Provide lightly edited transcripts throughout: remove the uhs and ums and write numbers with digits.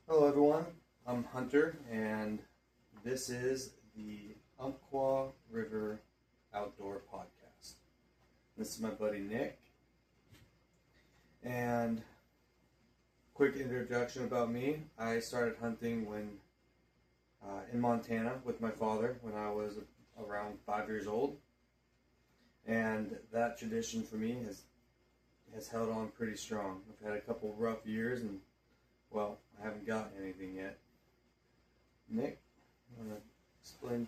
Hello everyone, I'm Hunter and this is the Umpqua River Outdoor Podcast. This is my buddy Nick, and quick introduction about me. I started hunting in Montana with my father when I was around 5 years old, and that tradition for me has held on pretty strong. I've had a couple rough years and well, I haven't gotten anything yet. Nick, you want to explain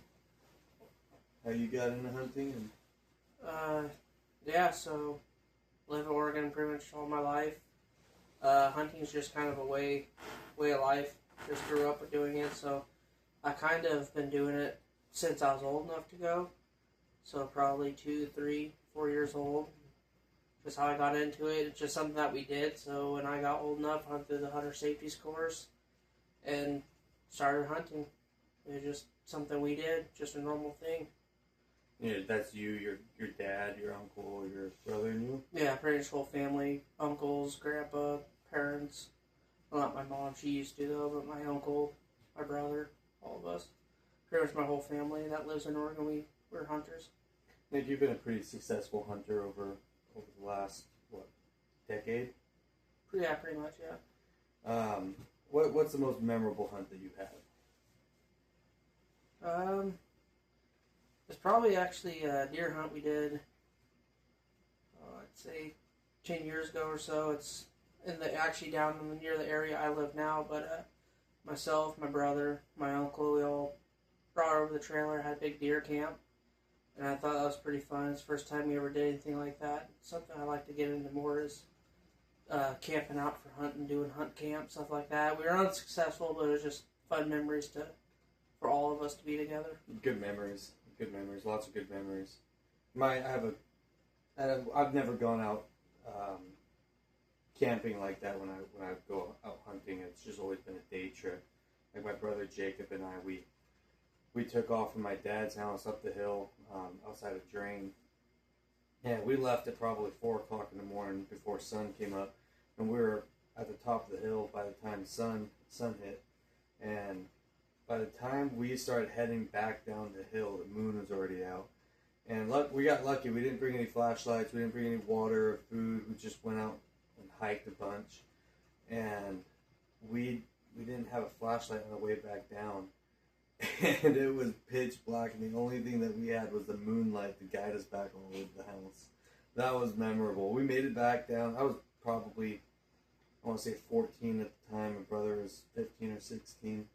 how you got into hunting? So live in Oregon pretty much all my life. Hunting is just kind of a way of life. Just grew up with doing it, so I kind of been doing it since I was old enough to go. So probably 2, 3, 4 years old. Just how I got into it. It's just something that we did. So when I got old enough, I went through the hunter safeties course and started hunting. It was just something we did, just a normal thing. Yeah, that's you, your dad, your uncle, your brother, and you? Yeah, pretty much whole family, uncles, grandpa, parents. Well, not my mom, she used to though, but my uncle, my brother, all of us. Pretty much my whole family that lives in Oregon, we're hunters. Nick, you've been a pretty successful hunter over the last, decade? Yeah, pretty much, yeah. What's the most memorable hunt that you've had? It's probably actually a deer hunt we did, I'd say 10 years ago or so. It's actually down near the area I live now, but myself, my brother, my uncle, we all brought over the trailer, had a big deer camp. And I thought that was pretty fun. It's the first time we ever did anything like that. Something I like to get into more is camping out for hunting, doing hunt camp, stuff like that. We were unsuccessful, but it was just fun memories for all of us to be together. Good memories, lots of good memories. I've never gone out camping like that when I go out hunting. It's just always been a day trip. Like my brother Jacob and I, we took off from my dad's house up the hill outside of Drain. And we left at probably 4 o'clock in the morning before sun came up. And we were at the top of the hill by the time sun hit. And by the time we started heading back down the hill, the moon was already out. And we got lucky. We didn't bring any flashlights. We didn't bring any water or food. We just went out and hiked a bunch. And we didn't have a flashlight on the way back down. And it was pitch black, and the only thing that we had was the moonlight to guide us back all the way to the house. That was memorable. We made it back down. I was probably, I want to say 14 at the time. My brother was 15 or 16.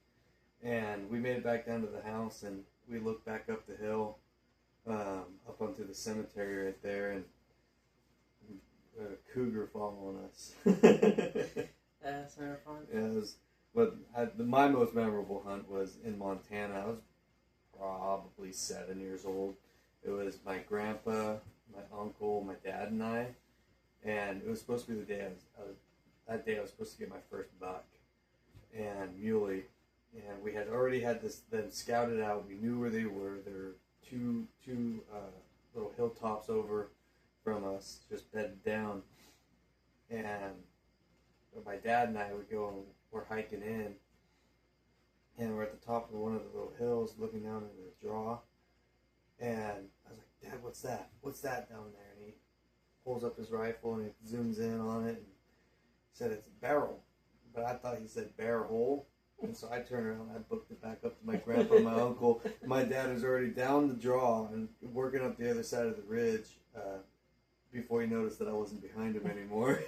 And we made it back down to the house, and we looked back up the hill, up onto the cemetery right there, and a cougar following us. That's never fun. Yeah, it was. But my most memorable hunt was in Montana. I was probably 7 years old. It was my grandpa, my uncle, my dad, and I. And it was supposed to be the day that day I was supposed to get my first buck and muley. And we had already had them scouted out. We knew where they were. There were two little hilltops over from us, just bedded down. And my dad and I would go and we're hiking in, and we're at the top of one of the little hills looking down into the draw, and I was like, Dad, what's that? What's that down there? And he pulls up his rifle and he zooms in on it and said it's a barrel, but I thought he said bear hole, and so I turned around and I booked it back up to my grandpa and my uncle. My dad was already down the draw and working up the other side of the ridge before he noticed that I wasn't behind him anymore.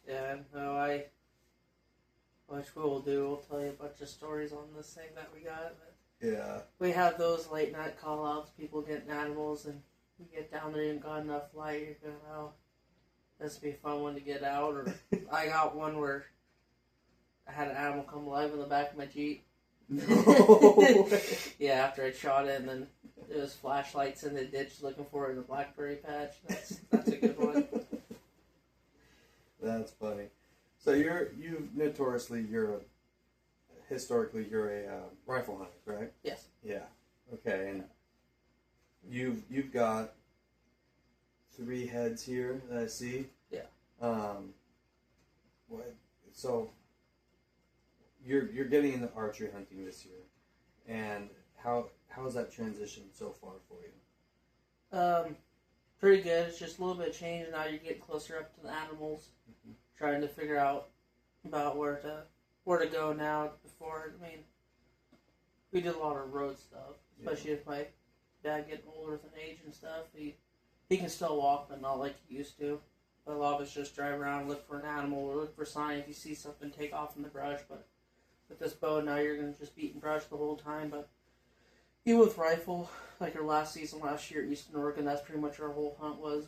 Yeah, no, which we will do. We'll tell you a bunch of stories on this thing that we got. But yeah. we have those late night call outs, people getting animals, and you get down there and got enough light, you're going, oh, this would be a fun one to get out. Or I got one where I had an animal come alive in the back of my Jeep. No. Yeah, after I shot it, and then there was flashlights in the ditch looking for it in the blackberry patch. That's a good one. That's funny. So historically you're a rifle hunter, correct? Yes. Yeah. Okay, and you've got 3 heads here that I see. Yeah. What? So you're getting into archery hunting this year, and how has that transition so far for you? Pretty good. It's just a little bit of change now. You're getting closer up to the animals, trying to figure out about where to go now. Before, I mean, we did a lot of road stuff, especially with my dad getting older with an age and stuff. He can still walk, but not like he used to. But a lot of us just drive around, look for an animal, or look for sign. If you see something, take off in the brush. But with this bow, now you're going to just beat and brush the whole time. But even with rifle, like our last season last year at Eastern Oregon, that's pretty much our whole hunt was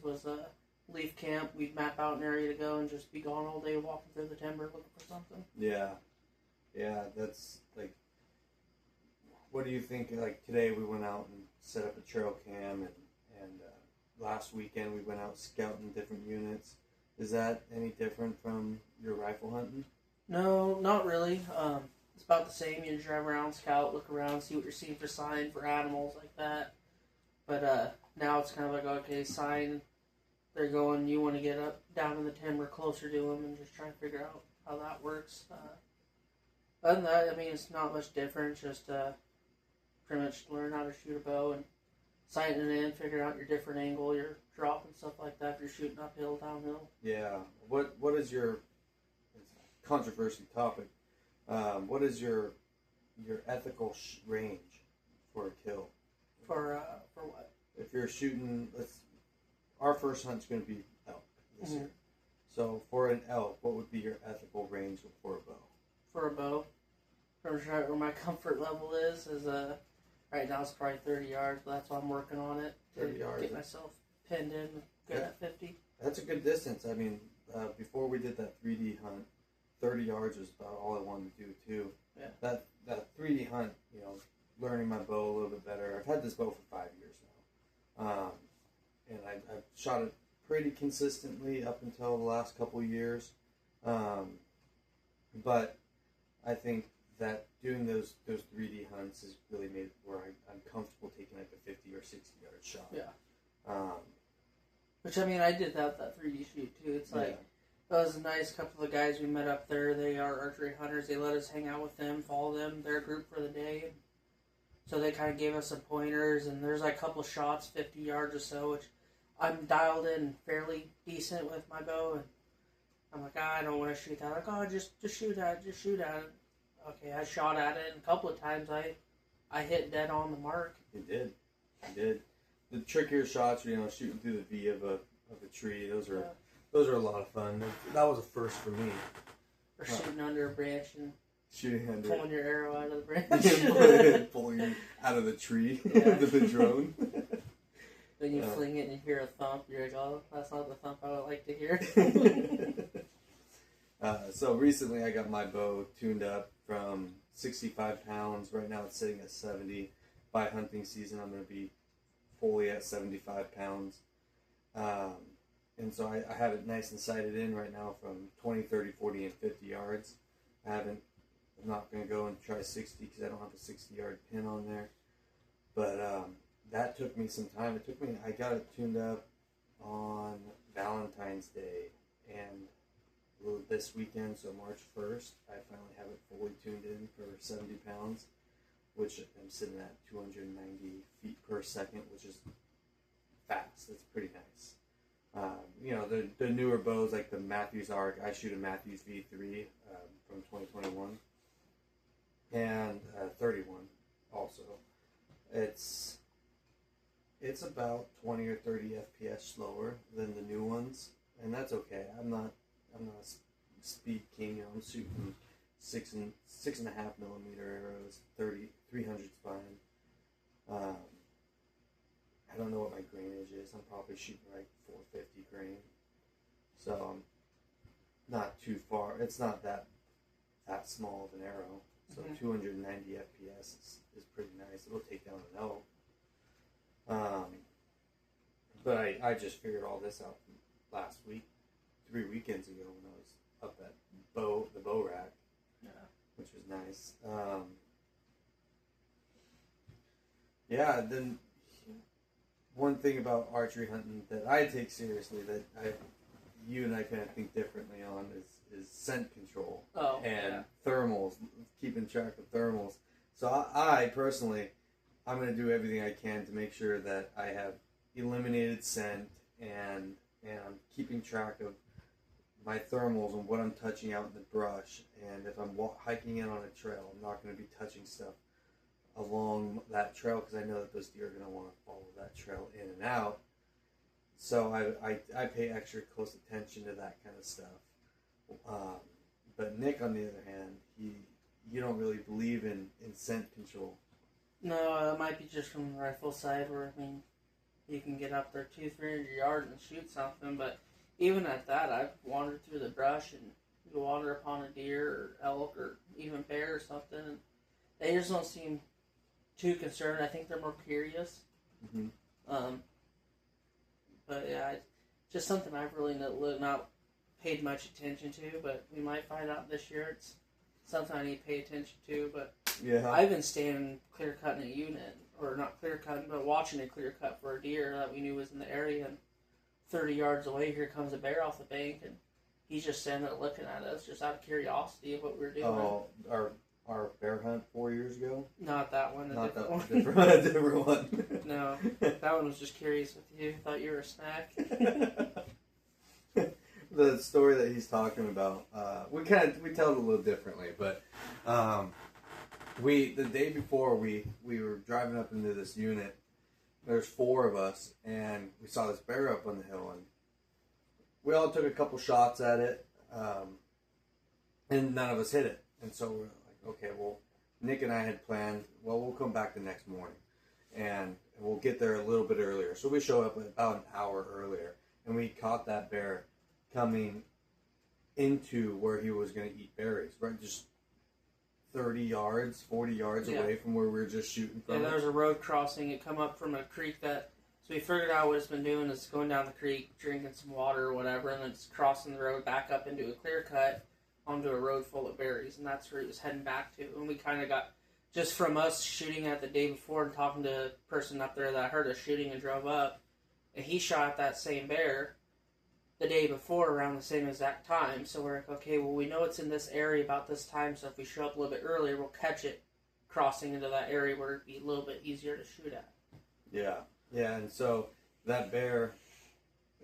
leaf camp. We'd map out an area to go and just be gone all day walking through the timber looking for something. Yeah, that's like, what do you think? Like today we went out and set up a trail cam, and last weekend we went out scouting different units. Is that any different from your rifle hunting? No, not really. It's about the same. You drive around, scout, look around, see what you're seeing for sign for animals like that. But now it's kind of like, okay, sign, they're going, you want to get up down in the timber closer to them and just try to figure out how that works. Other than that, I mean, it's not much different. Just pretty much learn how to shoot a bow and sight it in, figure out your different angle, your drop and stuff like that if you're shooting uphill, downhill. Yeah. What is your, it's a controversy topic, what is your ethical range for a kill? For what? If you're shooting, our first hunt's going to be elk this year. So for an elk, what would be your ethical range for a bow? For a bow, where my comfort level is right now it's probably 30 yards, but that's why I'm working on it to 30 yards. Get myself pinned in good at 50. That's a good distance. I mean, before we did that 3D hunt, 30 yards was about all I wanted to do too. Yeah. That 3D hunt, learning my bow a little bit better. I've had this bow for 5 years now, and I've shot it pretty consistently up until the last couple of years. But I think that doing those 3D hunts has really made it where I'm comfortable taking like a 50 or 60 yard shot. Yeah. Which, I mean, I did that 3D shoot too. It's like, that was a nice couple of guys we met up there. They are archery hunters. They let us hang out with them, follow them, their group for the day. So they kind of gave us some pointers, and there's like a couple shots, 50 yards or so, which I'm dialed in fairly decent with my bow. And I'm like, I don't want to shoot that. Like, oh, just shoot at it, just shoot at it. Okay, I shot at it, and a couple of times I hit dead on the mark. You did. The trickier shots, shooting through the V of a tree. Those are a lot of fun. That was a first for me. Or shooting under a branch and shooting pulling your arrow out of the branch. pulling it out of the tree, Yeah. the drone. Then you fling it and you hear a thump. You're like, oh, that's not the thump I would like to hear. So recently I got my bow tuned up from 65 pounds. Right now it's sitting at 70. By hunting season I'm going to be fully at 75 pounds. And so I have it nice and sighted in right now from 20, 30, 40, and 50 yards. I'm not going to go and try 60 because I don't have a 60 yard pin on there. But that took me some time. I got it tuned up on Valentine's Day, and this weekend, so March 1st, I finally have it fully tuned in for 70 pounds, which I'm sitting at 290 feet per second, which is fast. It's pretty nice. The newer bows like the Matthews Arc, I shoot a Matthews V3 from 2021, and 31 also. It's about 20 or 30 FPS slower than the new ones, and that's okay. I'm not a speed king. I'm shooting 6.5 millimeter arrows, 300 spine. I don't know what my grainage is. I'm probably shooting like 450 grain, so I'm not too far. It's not that small of an arrow, so 290 FPS is pretty nice. It'll take down an elk. But I just figured all this out last week, 3 weekends ago when I was up at the bow rack, which was nice. Then one thing about archery hunting that I take seriously that you and I kind of think differently on is is scent control and thermals, keeping track of thermals. So I personally, I'm going to do everything I can to make sure that I have eliminated scent and I'm keeping track of my thermals and what I'm touching out in the brush. And if I'm hiking in on a trail, I'm not going to be touching stuff along that trail because I know that those deer are going to want to follow that trail in and out. So I pay extra close attention to that kind of stuff. But Nick, on the other hand, you don't really believe in scent control. No, it might be just from the rifle side where, I mean, you can get up there 200-300 yards and shoot something, but even at that, I've wandered through the brush and you wander upon a deer or elk or even bear or something, and they just don't seem too concerned. I think they're more curious. Mm-hmm. But yeah, it's just something I've really not paid much attention to, but we might find out this year. It's something I need to pay attention to, but yeah, I've been standing clear cutting a unit, or not clear cutting, but watching a clear cut for a deer that we knew was in the area, and 30 yards away, here comes a bear off the bank, and he's just standing there looking at us, just out of curiosity of what we were doing. Oh, our bear hunt 4 years ago? Not that one. Not that one. A different one. No, that one was just curious with you. Thought you were a snack. The story that he's talking about, we tell it a little differently, but the day before we were driving up into this unit. There's 4 of us, and we saw this bear up on the hill, and we all took a couple shots at it, and none of us hit it. And so we're like, okay, well, Nick and I had planned, well, we'll come back the next morning, and we'll get there a little bit earlier. So we show up about an hour earlier, and we caught that bear coming into where he was going to eat berries, right? Just 30 yards, 40 yards away from where we were just shooting from. Yeah, there was a road crossing. It come up from a creek that, so we figured out what it's been doing is going down the creek, drinking some water or whatever, and then it's crossing the road back up into a clear cut onto a road full of berries, and that's where he was heading back to. And we kind of got, just from us shooting at the day before and talking to a person up there that heard us shooting and drove up, and he shot that same bear the day before around the same exact time. So we're like, okay, well, we know it's in this area about this time, so if we show up a little bit earlier, we'll catch it crossing into that area where it'd be a little bit easier to shoot at. Yeah, and so that bear,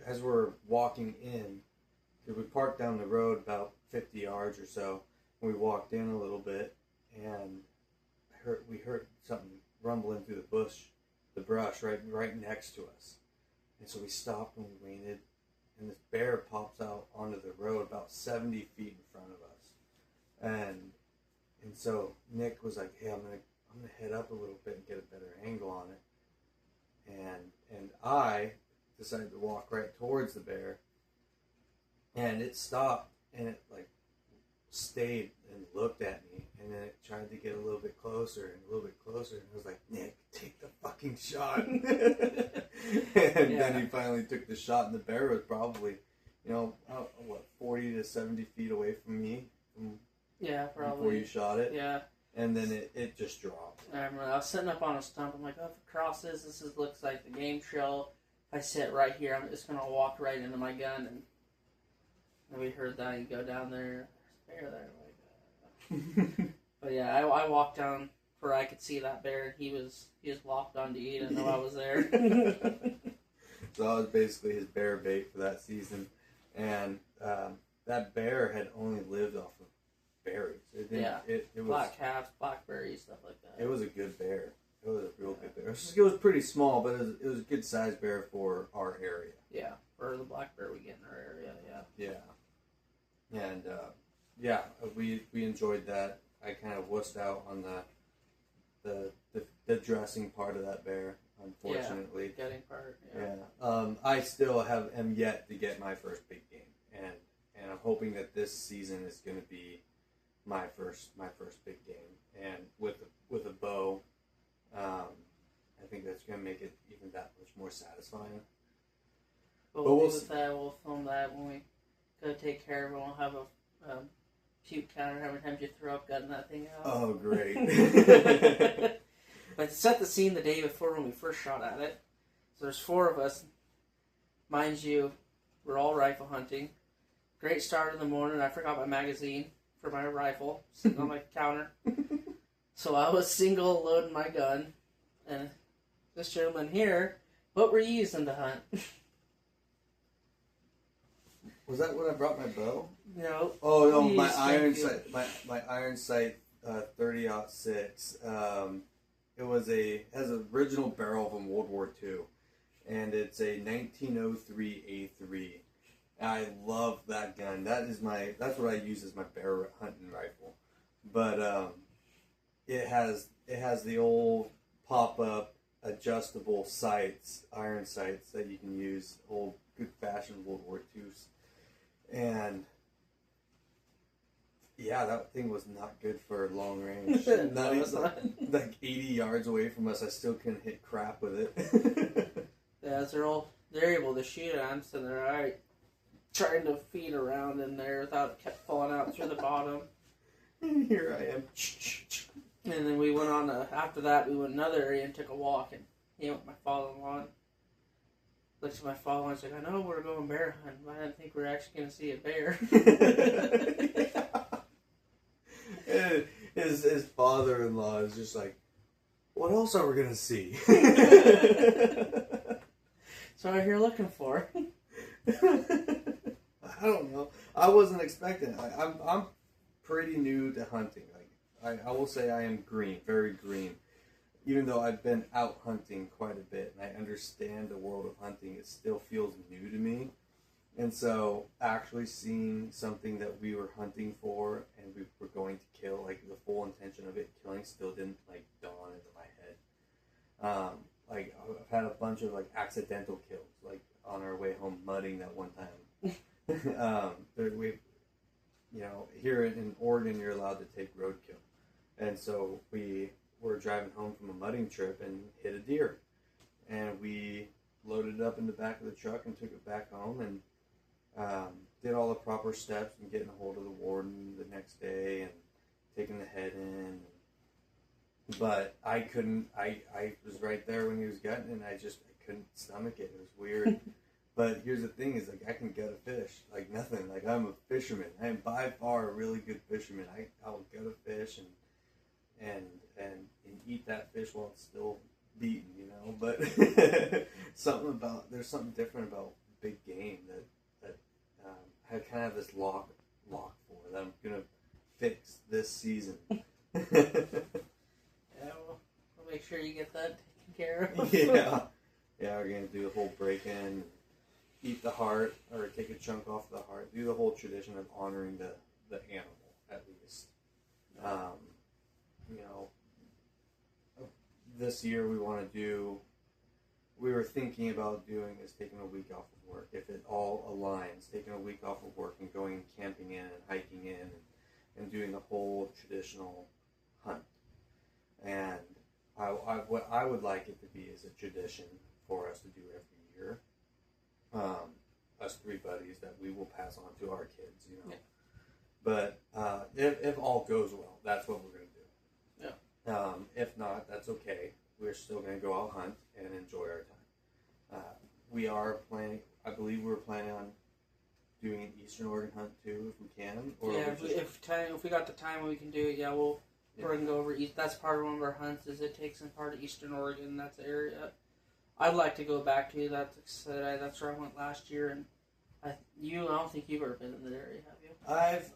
as we're walking in, we parked down the road about 50 yards or so, and we walked in a little bit, and we heard something rumbling through the brush right next to us. And so we stopped and we waited, and this bear pops out onto the road about 70 feet in front of us. And so Nick was like, hey, I'm gonna head up a little bit and get a better angle on it. And I decided to walk right towards the bear, and it stopped, and it like stayed and looked at me, and then it tried to get a little bit closer and a little bit closer, and I was like, Nick, take the fucking shot. Then he finally took the shot, and the bear was probably, 40 to 70 feet away from me. Probably. Before you shot it. Yeah. And then it just dropped. I remember I was sitting up on a stump. I'm like, oh, if it crosses, looks like the game trail. If I sit right here, I'm just going to walk right into my gun. And then we heard that and go down there. There's a bear there. Like, But yeah, I walked down where I could see that bear, and he was locked on to eat. I didn't know I was there. So I was basically his bear bait for that season. And that bear had only lived off of berries. It was black calves, blackberries, stuff like that. It was a good bear. It was a real good bear. It was pretty small, but it was a good sized bear for our area. Yeah, for the black bear we get in our area. Yeah. And we enjoyed that. I kind of wussed out on the dressing part of that bear, unfortunately. Yeah, getting part. Yeah. I still am yet to get my first big game, and I'm hoping that this season is going to be my first big game, and with a bow, I think that's going to make it even that much more satisfying. But we'll film that when we go take care of it. We'll have a puke counter how many times you throw up gutting that thing out. Oh, great. But to set the scene the day before when we first shot at it, so there's 4 of us. Mind you, we're all rifle hunting. Great start in the morning. I forgot my magazine for my rifle sitting on my counter. So I was single loading my gun. And this gentleman here, what were you using to hunt? Was that when I brought my bow? No. Oh no, Please, my iron thank you. sight, my iron sight, 30-06. It has an original barrel from World War II, and it's a 1903 A3. I love that gun. That's what I use as my bear hunting rifle. But it has the old pop-up adjustable sights, iron sights that you can use, old good-fashioned World War IIs. And yeah, that thing was not good for long range. Not even like 80 yards away from us, I still couldn't hit crap with it. Yeah, they're able to shoot it. I'm sitting there, all right, trying to feed around in there without it kept falling out through the bottom. And here I am. And then we went on, after that, we went another area and took a walk. And he went with my father-in-law. Looked at my father-in-law and said, I know we're going bear hunting, but I didn't think we were actually going to see a bear. And his father-in-law is just like, what else are we going to see? So what are you looking for? I don't know. I wasn't expecting it. I'm pretty new to hunting. Like I will say I am green, very green. Even though I've been out hunting quite a bit and I understand the world of hunting, it still feels new to me. And so actually seeing something that we were hunting for and we were going to kill, like the full intention of it killing still didn't like dawn into my head. Like I've had a bunch of like accidental kills, like on our way home mudding that one time. Here in Oregon, you're allowed to take roadkill. And so we were driving home from a mudding trip and hit a deer. And we loaded it up in the back of the truck and took it back home and did all the proper steps and getting a hold of the warden the next day and taking the head in. But I couldn't, I was right there when he was gutting and I couldn't stomach it. It was weird. But here's the thing is, like, I can gut a fish like nothing. Like, I'm a fisherman. I am by far a really good fisherman. I will gut a fish and eat that fish while it's still beaten, you know. But there's something different about big game that I kind of have this lock for that I'm gonna fix this season. Yeah, we'll make sure you get that taken care of. Yeah, we're gonna do the whole break-in. Eat the heart, or take a chunk off the heart. Do the whole tradition of honoring the animal, at least. This year we were thinking about doing is taking a week off of work. If it all aligns, taking a week off of work and going camping in and hiking in and doing the whole traditional hunt. And what I would like it to be is a tradition for us to do every year. Us three buddies that we will pass on to our kids, you know. Yeah. But if all goes well, that's what we're going to do. Yeah. If not, that's okay. We're still going to go out hunt and enjoy our time. We are planning. I believe we're planning on doing an Eastern Oregon hunt too, if we can. Or yeah, if we got the time and we can do it, yeah, we're going to go over east. That's part of one of our hunts. Is it takes in part of Eastern Oregon. That's the area I'd like to go back to. That's where I went last year, and I don't think you've ever been in that area, have you?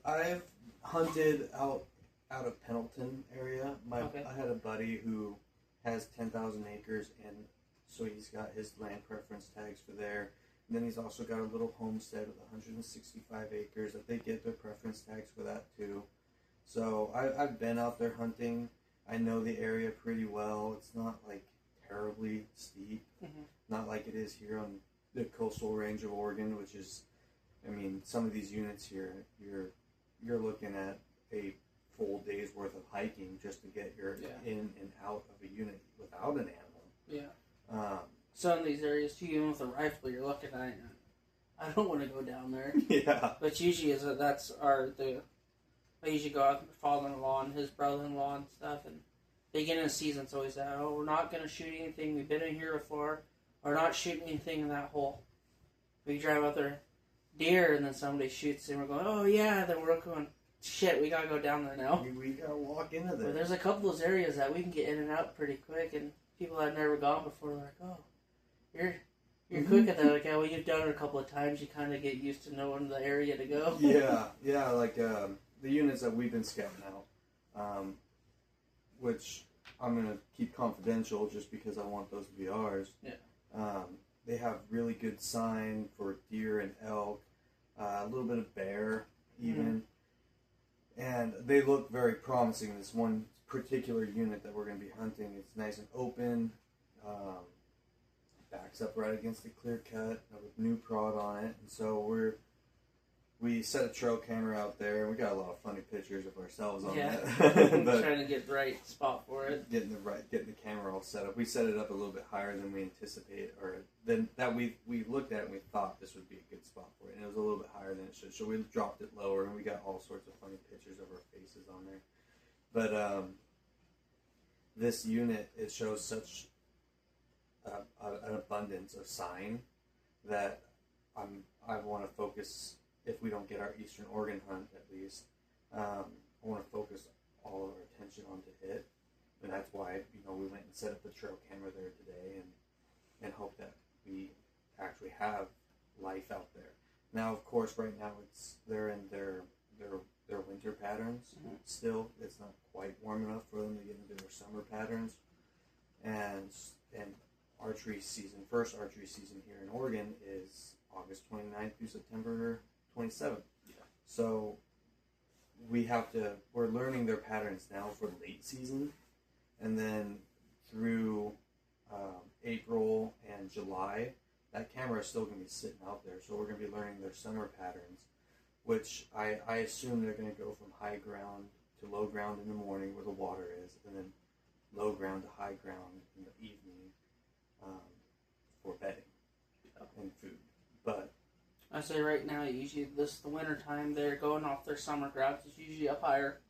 I've hunted out of Pendleton area. I had a buddy who has 10,000 acres, and so he's got his land preference tags for there. And then he's also got a little homestead with 165 acres that they get their preference tags for that too. So I've been out there hunting. I know the area pretty well. It's not like terribly steep, not like it is here on the coastal range of Oregon, which is, I mean, some of these units here, you're looking at a full day's worth of hiking just to get your in and out of a unit without an animal. Yeah. Some of these areas too, even with a rifle, you're looking at. I don't want to go down there. Yeah. But usually I usually go out with my father-in-law and his brother-in-law and stuff, and beginning of the season, it's always that, we're not going to shoot anything. We've been in here before. We're not shooting anything in that hole. We drive out there. deer, and then somebody shoots, and we're going, oh yeah, then we're going, shit, we gotta go down there now. We gotta walk into there. But there's a couple of those areas that we can get in and out pretty quick, and people that have never gone before are like, oh, you're quick at that. Like, yeah, well, you've done it a couple of times, you kind of get used to knowing the area to go. yeah, like the units that we've been scouting out, which I'm gonna keep confidential just because I want those to be ours. Yeah. They have really good sign for deer and elk, a little bit of bear even, and they look very promising. This one particular unit that we're going to be hunting, it's nice and open, backs up right against the clear cut with new prod on it, and so we set a trail camera out there, and we got a lot of funny pictures of ourselves on that. But trying to get the right spot for it. Getting the camera all set up. We set it up a little bit higher than we anticipated, or than that we looked at it and we thought this would be a good spot for it, and it was a little bit higher than it should. So we dropped it lower, and we got all sorts of funny pictures of our faces on there. But this unit, it shows such an abundance of sign that I want to focus. If we don't get our Eastern Oregon hunt, at least, I want to focus all of our attention onto it, and that's why we went and set up the trail camera there today, and hope that we actually have life out there. Now, of course, right now they're in their winter patterns. Still, it's not quite warm enough for them to get into their summer patterns, and archery season, first archery season here in Oregon is August 29th through September 27th. Yeah. So we're learning their patterns now for late season, and then through April and July, that camera is still going to be sitting out there. So we're going to be learning their summer patterns, which I assume they're going to go from high ground to low ground in the morning where the water is, and then low ground to high ground in the evening for bedding and food. But I say right now, usually the winter time, they're going off their summer grounds. It's usually up higher,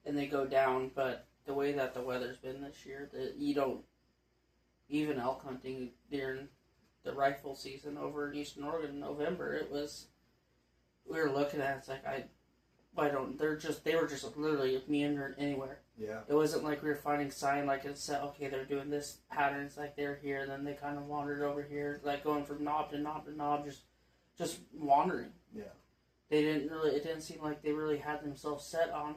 and they go down. But the way that the weather's been this year, that you don't even elk hunting during the rifle season over in Eastern Oregon in November. We were looking at it, it's like they were just literally meandering anywhere. yeah, It wasn't like we were finding sign like it said, okay, they're doing this pattern. It's like they're here, then they kind of wandered over here, like going from knob to knob to knob, just wandering. yeah. It didn't seem like they really had themselves set on,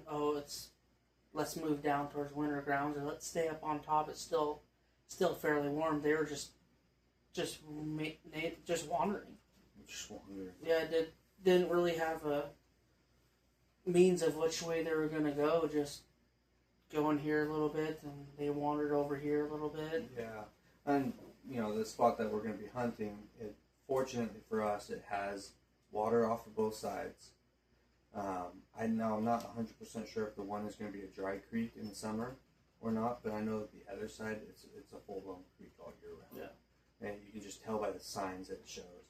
let's move down towards winter grounds, or let's stay up on top. It's still fairly warm. They were just wandering. Just wondering. Yeah, didn't really have a means of which way they were going to go. Just going here a little bit, and they wandered over here a little bit. Yeah, and the spot that we're going to be hunting, fortunately for us, it has water off of both sides. I'm not 100% sure if the one is going to be a dry creek in the summer or not, but I know that the other side, it's a full-blown creek all year round. Yeah. And you can just tell by the signs that it shows.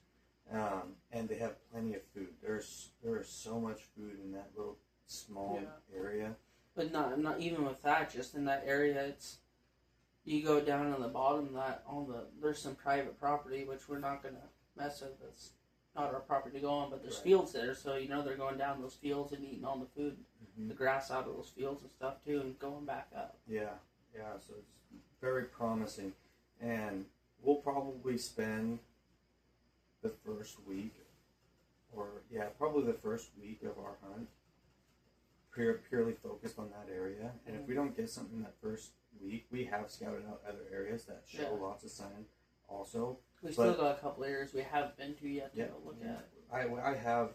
And they have plenty of food. There is so much food in that little small area. But not even with that, just in that area, you go down on the bottom there's some private property which we're not gonna mess with. That's not our property to go on, but there's fields there, so they're going down those fields and eating all the food, the grass out of those fields and stuff too, and going back up. Yeah. So it's very promising, and we'll probably spend the first week, probably the first week of our hunt purely focused on that area. And if we don't get something that first week, we have scouted out other areas that show lots of sign also. We still got a couple areas we haven't been to yet to look at. I have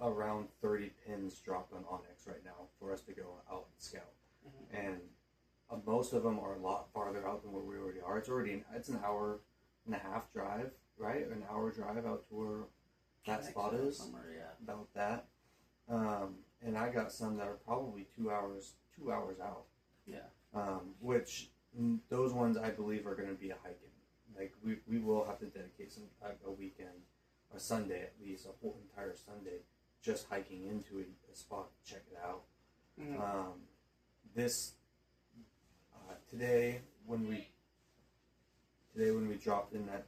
around 30 pins dropped on Onyx right now for us to go out and scout. And most of them are a lot farther out than where we already are. It's an hour and a half drive, right? An hour drive out to where that spot is. About that. And I got some that are probably 2 hours out. Yeah. Which those ones I believe are going to be a hiking. Like we will have to dedicate a weekend, a Sunday at least, a whole entire Sunday, just hiking into a spot to check it out. Today when we dropped in that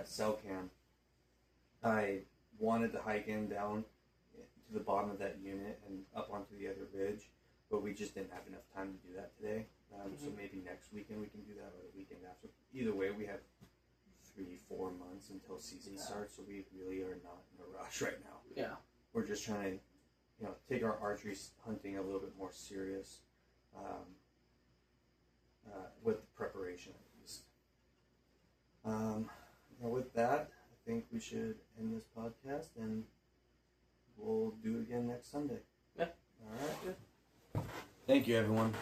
cell cam, I wanted to hike in down to the bottom of that unit and up onto the other ridge, but we just didn't have enough time to do that today. So maybe next weekend we can do that, or the weekend after. Either way, we have 3-4 months until season starts, so we really are not in a rush right now. Yeah. We're just trying to, take our archery hunting a little bit more serious, with the preparation at least. With that, I think we should end this podcast, and we'll do it again next Sunday. Yeah. All right. Good. Thank you, everyone.